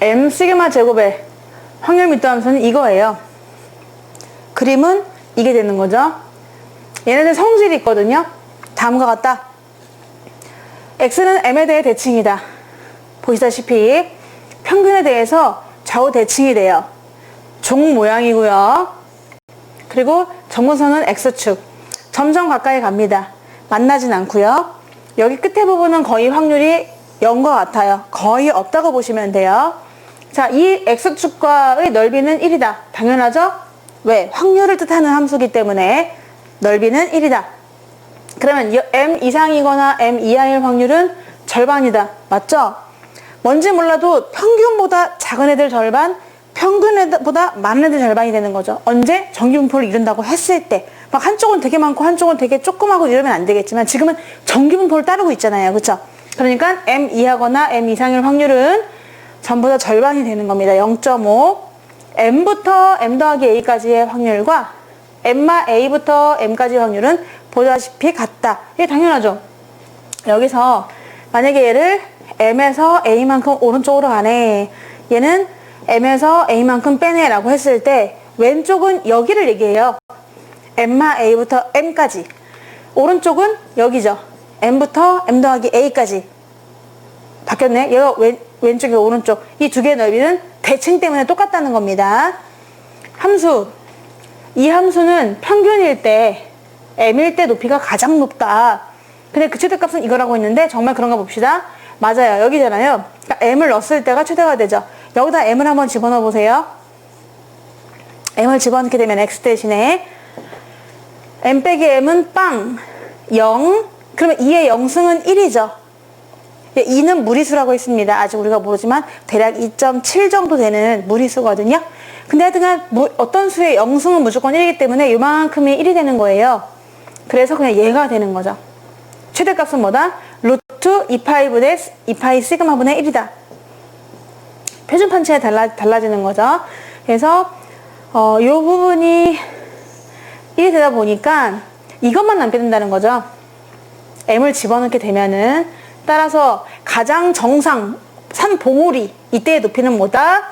M 시그마 제곱의 확률 밀도함수는 이거예요. 그림은 이게 되는 거죠. 얘네들 성질이 있거든요. 다음과 같다. X는 M에 대해 대칭이다. 보시다시피 평균에 대해서 좌우 대칭이 돼요. 종 모양이고요. 그리고 점근선은 X축. 점점 가까이 갑니다. 만나진 않고요. 여기 끝에 부분은 거의 확률이 0과 같아요. 거의 없다고 보시면 돼요. 자, 이 X축과의 넓이는 1이다. 당연하죠? 왜? 확률을 뜻하는 함수이기 때문에 넓이는 1이다. 그러면 M 이상이거나 M 이하일 확률은 절반이다. 맞죠? 뭔지 몰라도 평균보다 작은 애들 절반, 평균보다 많은 애들 절반이 되는 거죠. 언제? 정규분포를 이룬다고 했을 때. 막 한쪽은 되게 많고 한쪽은 되게 조그마하고 이러면 안 되겠지만 지금은 정규분포를 따르고 있잖아요. 그쵸? 그러니까 M 이하거나 M 이상일 확률은 전부 다 절반이 되는 겁니다. 0.5. M부터 M 더하기 A까지의 확률과 M마 A부터 M까지 확률은 보다시피 같다. 이게 당연하죠. 여기서 만약에 얘를 M에서 A만큼 오른쪽으로 가네. 얘는 M에서 A만큼 빼네 라고 했을 때 왼쪽은 여기를 얘기해요. M마 A부터 M까지. 오른쪽은 여기죠. M부터 M 더하기 A까지. 바뀌었네. 얘가 왼쪽이 오른쪽. 이 두 개의 넓이는 대칭 때문에 똑같다는 겁니다. 함수. 이 함수는 평균일 때 M일 때 높이가 가장 높다. 근데 그 최대값은 이거라고 했는데 정말 그런가 봅시다. 맞아요. 여기잖아요. 그러니까 M을 넣었을 때가 최대가 되죠. 여기다 M을 한번 집어넣어 보세요. M을 집어넣게 되면 X 대신에 M 빼기 M은 빵 0. 그러면 2의 0승은 1이죠. 2는 무리수라고 했습니다. 아직 우리가 모르지만 대략 2.7 정도 되는 무리수거든요. 근데 하여튼간 어떤 수의 0승은 무조건 1이기 때문에 요만큼이 1이 되는 거예요. 그래서 그냥 얘가 되는 거죠. 최대값은 뭐다? 루트 2파이분의 2파이 시그마분의 1이다. 표준 판체에 달라지는 거죠. 그래서 요 부분이 1이 되다 보니까 이것만 남게 된다는 거죠. M을 집어넣게 되면은 따라서 가장 정상 산 봉우리 이때의 높이는 뭐다?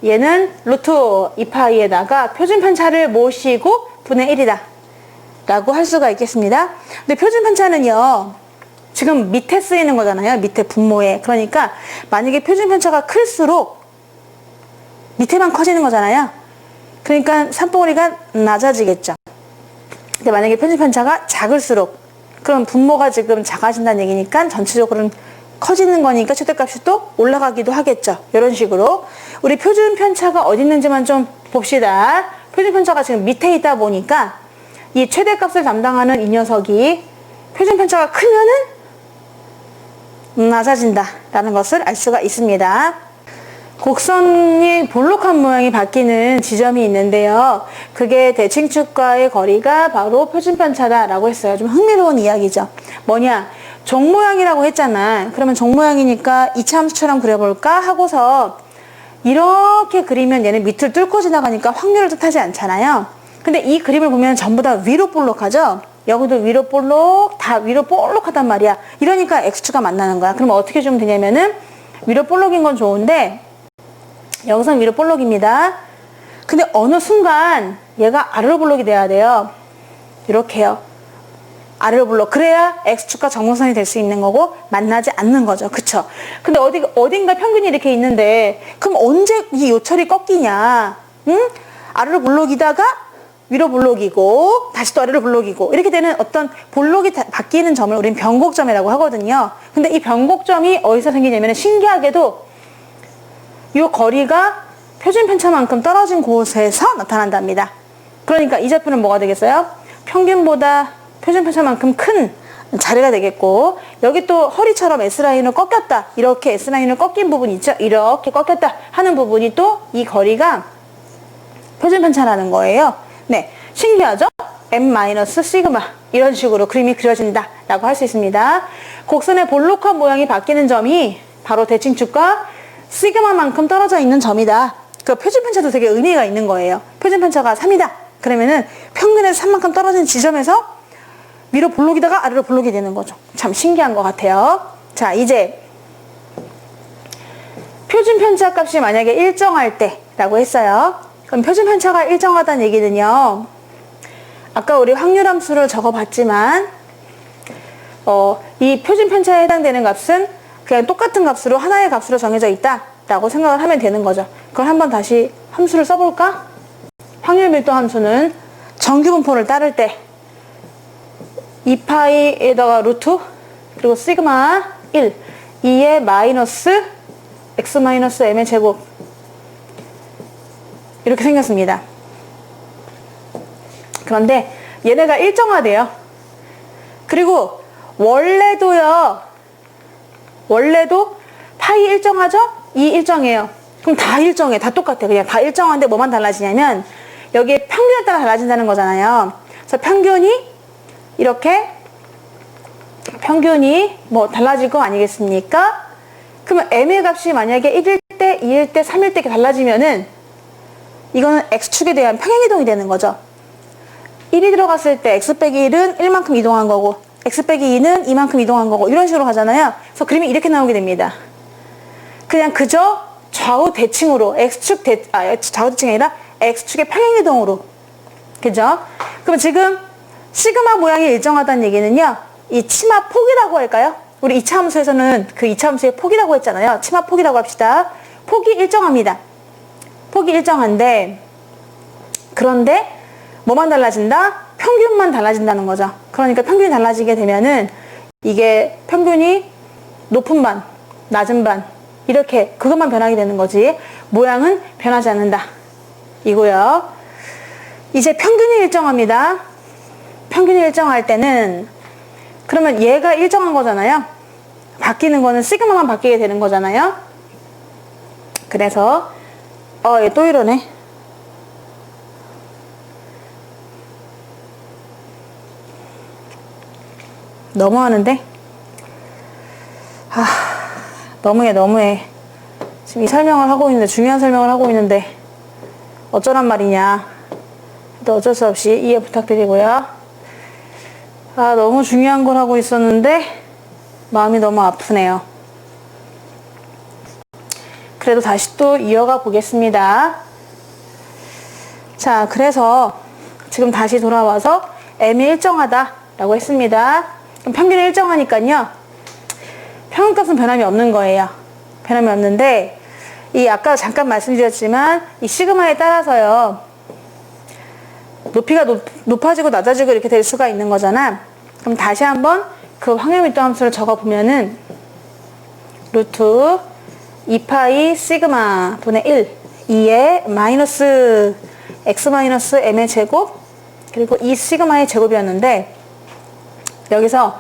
얘는 루트 2파이에다가 표준 편차를 모시고 분의 1이다 라고 할 수가 있겠습니다. 근데 표준 편차는요 지금 밑에 쓰이는 거잖아요. 밑에 분모에. 그러니까 만약에 표준 편차가 클수록 밑에만 커지는 거잖아요. 그러니까 산봉우리가 낮아지겠죠. 근데 만약에 표준 편차가 작을수록 그럼 분모가 지금 작아진다는 얘기니까 전체적으로는 커지는 거니까 최대값이 또 올라가기도 하겠죠. 이런 식으로 우리 표준 편차가 어디 있는지만 좀 봅시다. 표준 편차가 지금 밑에 있다 보니까 이 최대값을 담당하는 이 녀석이 표준 편차가 크면은 낮아진다 라는 것을 알 수가 있습니다. 곡선이 볼록한 모양이 바뀌는 지점이 있는데요. 그게 대칭축과의 거리가 바로 표준편차다 라고 했어요. 좀 흥미로운 이야기죠. 뭐냐? 종 모양이라고 했잖아. 그러면 종 모양이니까 이차함수처럼 그려볼까 하고서 이렇게 그리면 얘는 밑을 뚫고 지나가니까 확률을 뜻하지 않잖아요. 근데 이 그림을 보면 전부 다 위로 볼록하죠? 여기도 위로 볼록, 다 위로 볼록하단 말이야. 이러니까 X축가 만나는 거야. 그럼 어떻게 주면 되냐면은 위로 볼록인 건 좋은데 여기선 위로 볼록입니다. 근데 어느 순간 얘가 아래로 볼록이 돼야 돼요. 이렇게요. 아래로 볼록. 그래야 X축과 정목선이 될 수 있는 거고 만나지 않는 거죠. 그쵸? 근데 어딘가 평균이 이렇게 있는데 그럼 언제 이 요철이 꺾이냐? 응? 아래로 볼록이다가 위로 볼록이고 다시 또 아래로 볼록이고 이렇게 되는 어떤 볼록이 바뀌는 점을 우리는 변곡점이라고 하거든요. 근데 이 변곡점이 어디서 생기냐면 신기하게도 이 거리가 표준 편차만큼 떨어진 곳에서 나타난답니다. 그러니까 이 좌표는 뭐가 되겠어요? 평균보다 표준 편차만큼 큰 자리가 되겠고 여기 또 허리처럼 S라인으로 꺾였다. 이렇게 S라인으로 꺾인 부분이 있죠. 이렇게 꺾였다 하는 부분이 또 이 거리가 표준 편차라는 거예요. 네, 신기하죠? M-시그마 이런 식으로 그림이 그려진다 라고 할 수 있습니다. 곡선의 볼록한 모양이 바뀌는 점이 바로 대칭축과 시그마만큼 떨어져 있는 점이다. 그 표준 편차도 되게 의미가 있는 거예요. 표준 편차가 3이다. 그러면은 평균에서 3만큼 떨어진 지점에서 위로 볼록이다가 아래로 볼록이 되는 거죠. 참 신기한 것 같아요. 자, 이제 표준 편차 값이 만약에 일정할 때라고 했어요. 그럼 표준 편차가 일정하다는 얘기는요. 아까 우리 확률함수를 적어봤지만 이 표준 편차에 해당되는 값은 그냥 똑같은 값으로 하나의 값으로 정해져 있다라고 생각을 하면 되는 거죠. 그걸 한번 다시 함수를 써볼까? 확률 밀도 함수는 정규 분포를 따를 때 2파이에다가 루트 그리고 시그마 1 2의 마이너스 x 마이너스 m의 제곱 이렇게 생겼습니다. 그런데 얘네가 일정하대요. 그리고 원래도 파이 일정하죠? 이 일정해요. 그럼 다 일정해. 다 똑같아. 그냥 다 일정한데 뭐만 달라지냐면 여기에 평균에 따라 달라진다는 거잖아요. 그래서 평균이 뭐 달라질 거 아니겠습니까? 그러면 m의 값이 만약에 1일 때, 2일 때, 3일 때 이렇게 달라지면은 이거는 x축에 대한 평행이동이 되는 거죠. 1이 들어갔을 때 x 빼기 1은 1만큼 이동한 거고 x 빼기 2는 2만큼 이동한 거고 이런 식으로 가잖아요. 그래서 그림이 이렇게 나오게 됩니다. 그냥 그저 좌우 대칭으로 좌우 대칭이 아니라 x축의 평행이동으로 그죠? 그럼 지금 시그마 모양이 일정하다는 얘기는요. 이 치마 폭이라고 할까요? 우리 2차 함수에서는 그 2차 함수의 폭이라고 했잖아요. 치마 폭이라고 합시다. 폭이 일정합니다. 폭이 일정한데 그런데 뭐만 달라진다? 평균만 달라진다는 거죠. 그러니까 평균이 달라지게 되면은 이게 평균이 높은 반, 낮은 반 이렇게 그것만 변하게 되는 거지 모양은 변하지 않는다. 이고요. 이제 평균이 일정합니다. 평균이 일정할 때는 그러면 얘가 일정한 거잖아요. 바뀌는 거는 시그마만 바뀌게 되는 거잖아요. 그래서 얘 또 이러네. 너무하는데? 너무해. 지금 이 설명을 하고 있는데, 중요한 설명을 하고 있는데, 어쩌란 말이냐. 또 어쩔 수 없이 이해 부탁드리고요. 너무 중요한 걸 하고 있었는데, 마음이 너무 아프네요. 그래도 다시 또 이어가 보겠습니다. 자, 그래서 지금 다시 돌아와서 m이 일정하다라고 했습니다. 그럼 평균이 일정하니까요. 평균값은 변함이 없는 거예요. 변함이 없는데 이 아까 잠깐 말씀드렸지만 이 시그마에 따라서요. 높이가 높아지고 낮아지고 이렇게 될 수가 있는 거잖아. 그럼 다시 한번 그 확률밀도 함수를 적어보면은 루트 2파이 시그마 분의 1 2의 마이너스 x 마이너스 m의 제곱 그리고 이 시그마의 제곱이었는데 여기서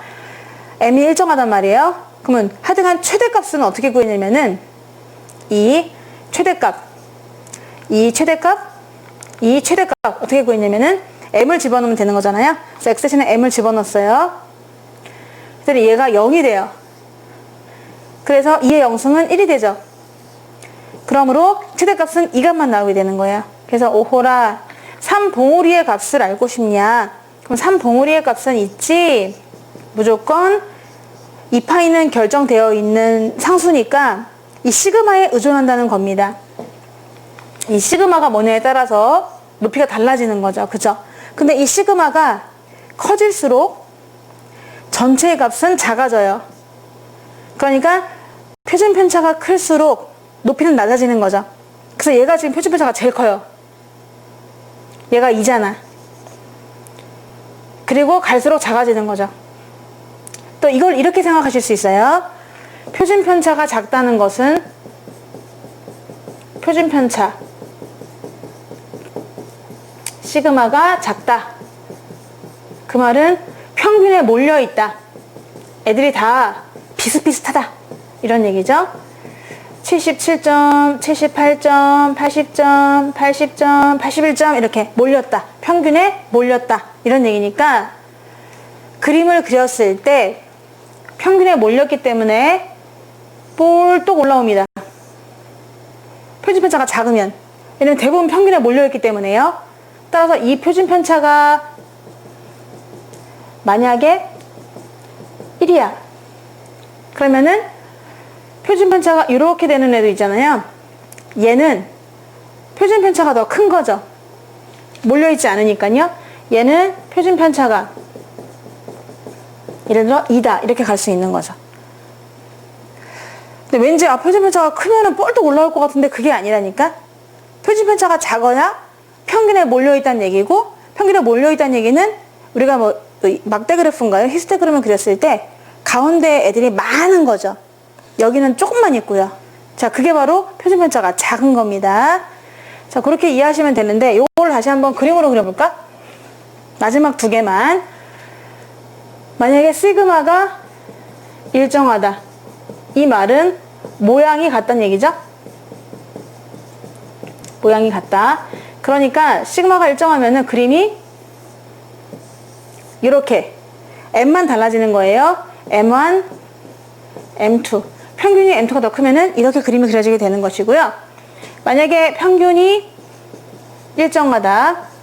m이 일정하단 말이에요. 그러면 하여튼간 최대값은 어떻게 구했냐면은 이 최대값 어떻게 구했냐면은 m을 집어넣으면 되는 거잖아요. 그래서 x 대신에 m을 집어넣었어요. 그랬더니 얘가 0이 돼요. 그래서 2의 영승은 1이 되죠. 그러므로 최대값은 2값만 나오게 되는 거예요. 그래서 오호라 3봉우리의 값을 알고 싶냐? 그럼 3봉우리의 값은 있지. 무조건 2파이는 결정되어 있는 상수니까 이 시그마에 의존한다는 겁니다. 이 시그마가 뭐냐에 따라서 높이가 달라지는 거죠. 그죠? 근데 이 시그마가 커질수록 전체의 값은 작아져요. 그러니까 표준 편차가 클수록 높이는 낮아지는 거죠. 그래서 얘가 지금 표준 편차가 제일 커요. 얘가 2잖아. 그리고 갈수록 작아지는 거죠. 또 이걸 이렇게 생각하실 수 있어요. 표준 편차가 작다는 것은 표준 편차 시그마가 작다. 그 말은 평균에 몰려있다. 애들이 다 비슷비슷하다. 이런 얘기죠. 77점, 78점, 80점, 80점, 81점 이렇게 몰렸다. 평균에 몰렸다. 이런 얘기니까 그림을 그렸을 때 평균에 몰렸기 때문에 볼록 올라옵니다. 표준 편차가 작으면. 왜냐면 대부분 평균에 몰려있기 때문에요. 따라서 이 표준 편차가 만약에 1이야. 그러면은 표준 편차가 이렇게 되는 애도 있잖아요. 얘는 표준 편차가 더 큰 거죠. 몰려있지 않으니까요. 얘는 표준 편차가 예를 들어 2다 이렇게 갈 수 있는 거죠. 근데 왠지 표준 편차가 크면은 뻘떡 올라올 것 같은데 그게 아니라니까. 표준 편차가 작아야 평균에 몰려있다는 얘기고, 평균에 몰려있다는 얘기는 우리가 뭐 막대 그래프인가요? 히스토그램을 그렸을 때 가운데 애들이 많은 거죠. 여기는 조금만 있고요. 자, 그게 바로 표준 편차가 작은 겁니다. 자, 그렇게 이해하시면 되는데 이걸 다시 한번 그림으로 그려볼까? 마지막 두 개만. 만약에 시그마가 일정하다. 이 말은 모양이 같다는 얘기죠? 모양이 같다. 그러니까 시그마가 일정하면은 그림이 이렇게 m만 달라지는 거예요. m1, m2. 평균이 m2가 더 크면은 이렇게 그림이 그려지게 되는 것이고요. 만약에 평균이 일정하다.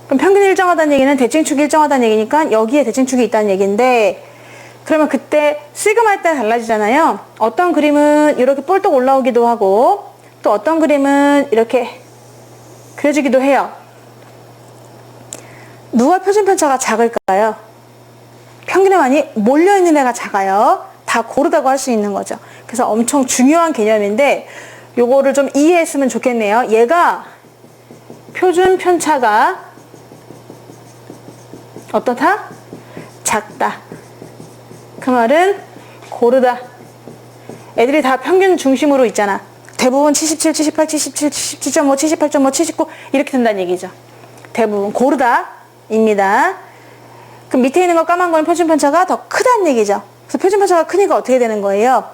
그럼 평균이 일정하다는 얘기는 대칭축이 일정하다는 얘기니까 여기에 대칭축이 있다는 얘기인데, 그러면 그때 시그마에 따라 달라지잖아요. 어떤 그림은 이렇게 볼떡 올라오기도 하고 또 어떤 그림은 이렇게 그려지기도 해요. 누가 표준 편차가 작을까요? 평균에 많이 몰려있는 애가 작아요. 다 고르다고 할 수 있는 거죠. 그래서 엄청 중요한 개념인데 요거를 좀 이해했으면 좋겠네요. 얘가 표준 편차가 어떻다? 작다. 그 말은 고르다. 애들이 다 평균 중심으로 있잖아. 대부분 77, 78, 77, 77.5, 78.5, 79 이렇게 된다는 얘기죠. 대부분 고르다 입니다. 그럼 밑에 있는 거 까만 거는 표준 편차가 더 크다는 얘기죠. 그래서 표준 편차가 크니까 어떻게 되는 거예요?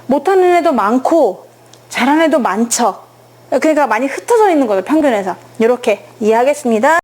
못하는 애도 많고 잘하는 애도 많죠. 그러니까 많이 흩어져 있는 거예요. 평균에서. 이렇게 이해하겠습니다.